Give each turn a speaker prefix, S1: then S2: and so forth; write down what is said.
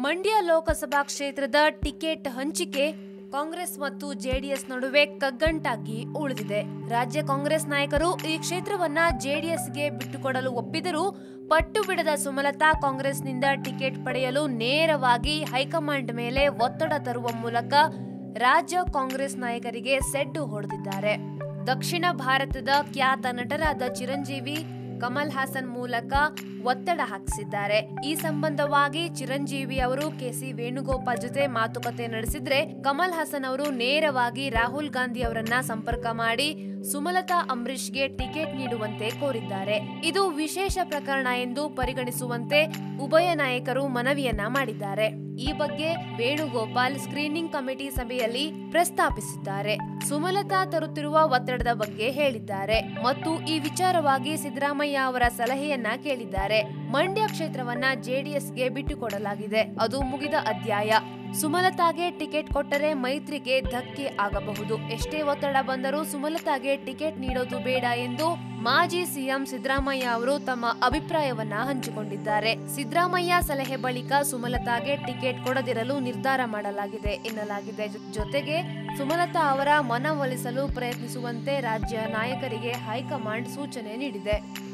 S1: ಮಂಡ್ಯ ಲೋಕಸಭಾ ಕ್ಷೇತ್ರದ ಟಿಕೆಟ್ ಹಂಚಿಕೆ ಕಾಂಗ್ರೆಸ್ ಮತ್ತು ಜೆಡಿಎಸ್ ನಡುವೆ ಕಗ್ಗಂಟಾಗಿ ಉಳಿದಿದೆ. ರಾಜ್ಯ ಕಾಂಗ್ರೆಸ್ ನಾಯಕರು ಈ ಕ್ಷೇತ್ರವನ್ನ ಜೆಡಿಎಸ್ಗೆ ಬಿಟ್ಟುಕೊಡಲು ಒಪ್ಪಿದರೂ ಪಟ್ಟು ಬಿಡದ ಸುಮಲತಾ ಕಾಂಗ್ರೆಸ್ನಿಂದ ಟಿಕೆಟ್ ಪಡೆಯಲು ನೇರವಾಗಿ ಹೈಕಮಾಂಡ್ ಮೇಲೆ ಒತ್ತಡ ತರುವ ಮೂಲಕ ರಾಜ್ಯ ಕಾಂಗ್ರೆಸ್ ನಾಯಕರಿಗೆ ಸೆಡ್ಡು ಹೊಡೆದಿದ್ದಾರೆ. ದಕ್ಷಿಣ ಭಾರತದ ಖ್ಯಾತ ನಟರಾದ ಚಿರಂಜೀವಿ ಕಮಲ್ ಹಾಸನ್ ಮೂಲಕ ಒತ್ತಡ ಹಾಕಿಸಿದ್ದಾರೆ. ಈ ಸಂಬಂಧವಾಗಿ ಚಿರಂಜೀವಿ ಅವರು ಕೆಸಿ ವೇಣುಗೋಪಾಲ್ ಜೊತೆ ಮಾತುಕತೆ ನಡೆಸಿದ್ರೆ, ಕಮಲ್ ಹಾಸನ್ ಅವರು ನೇರವಾಗಿ ರಾಹುಲ್ ಗಾಂಧಿ ಅವರನ್ನ ಸಂಪರ್ಕ ಮಾಡಿ ಸುಮಲತಾ ಅಂಬರೀಷ್ಗೆ ಟಿಕೆಟ್ ನೀಡುವಂತೆ ಕೋರಿದ್ದಾರೆ. ಇದು ವಿಶೇಷ ಪ್ರಕರಣ ಎಂದು ಪರಿಗಣಿಸುವಂತೆ ಉಭಯ ನಾಯಕರು ಮನವಿಯನ್ನ ಮಾಡಿದ್ದಾರೆ. ಈ ಬಗ್ಗೆ ವೇಣುಗೋಪಾಲ್ ಸ್ಕ್ರೀನಿಂಗ್ ಕಮಿಟಿ ಸಭೆಯಲ್ಲಿ ಪ್ರಸ್ತಾಪಿಸಿದ್ದಾರೆ. ಸುಮಲತಾ ತರುತ್ತಿರುವ ಒತ್ತಡದ ಬಗ್ಗೆ ಹೇಳಿದ್ದಾರೆ ಮತ್ತು ಈ ವಿಚಾರವಾಗಿ ಸಿದ್ದರಾಮಯ್ಯ ಅವರ ಸಲಹೆಯನ್ನ ಕೇಳಿದ್ದಾರೆ. ಮಂಡ್ಯ ಕ್ಷೇತ್ರವನ್ನ ಜೆಡಿಎಸ್ಗೆ ಬಿಟ್ಟುಕೊಡಲಾಗಿದೆ. ಅದು ಮುಗಿದ ಅಧ್ಯಾಯ. ಸುಮಲತಾಗೆ ಟಿಕೆಟ್ ಕೊಟ್ಟರೆ ಮೈತ್ರಿಗೆ ಧಕ್ಕೆ ಆಗಬಹುದು. ಎಷ್ಟೇ ಒತ್ತಡ ಬಂದರೂ ಸುಮಲತಾಗೆ ಟಿಕೆಟ್ ನೀಡೋದು ಬೇಡ ಎಂದು ಮಾಜಿ ಸಿಎಂ ಸಿದ್ದರಾಮಯ್ಯ ಅವರು ತಮ್ಮ ಅಭಿಪ್ರಾಯವನ್ನ ಹಂಚಿಕೊಂಡಿದ್ದಾರೆ. ಸಿದ್ದರಾಮಯ್ಯ ಸಲಹೆ ಬಳಿಕ ಸುಮಲತಾಗೆ ಟಿಕೆಟ್ ಕೊಡದಿರಲು ನಿರ್ಧಾರ ಮಾಡಲಾಗಿದೆ ಎನ್ನಲಾಗಿದೆ. ಜೊತೆಗೆ ಸುಮಲತಾ ಅವರ ಮನವೊಲಿಸಲು ಪ್ರಯತ್ನಿಸುವಂತೆ ರಾಜ್ಯ ನಾಯಕರಿಗೆ ಹೈಕಮಾಂಡ್ ಸೂಚನೆ ನೀಡಿದೆ.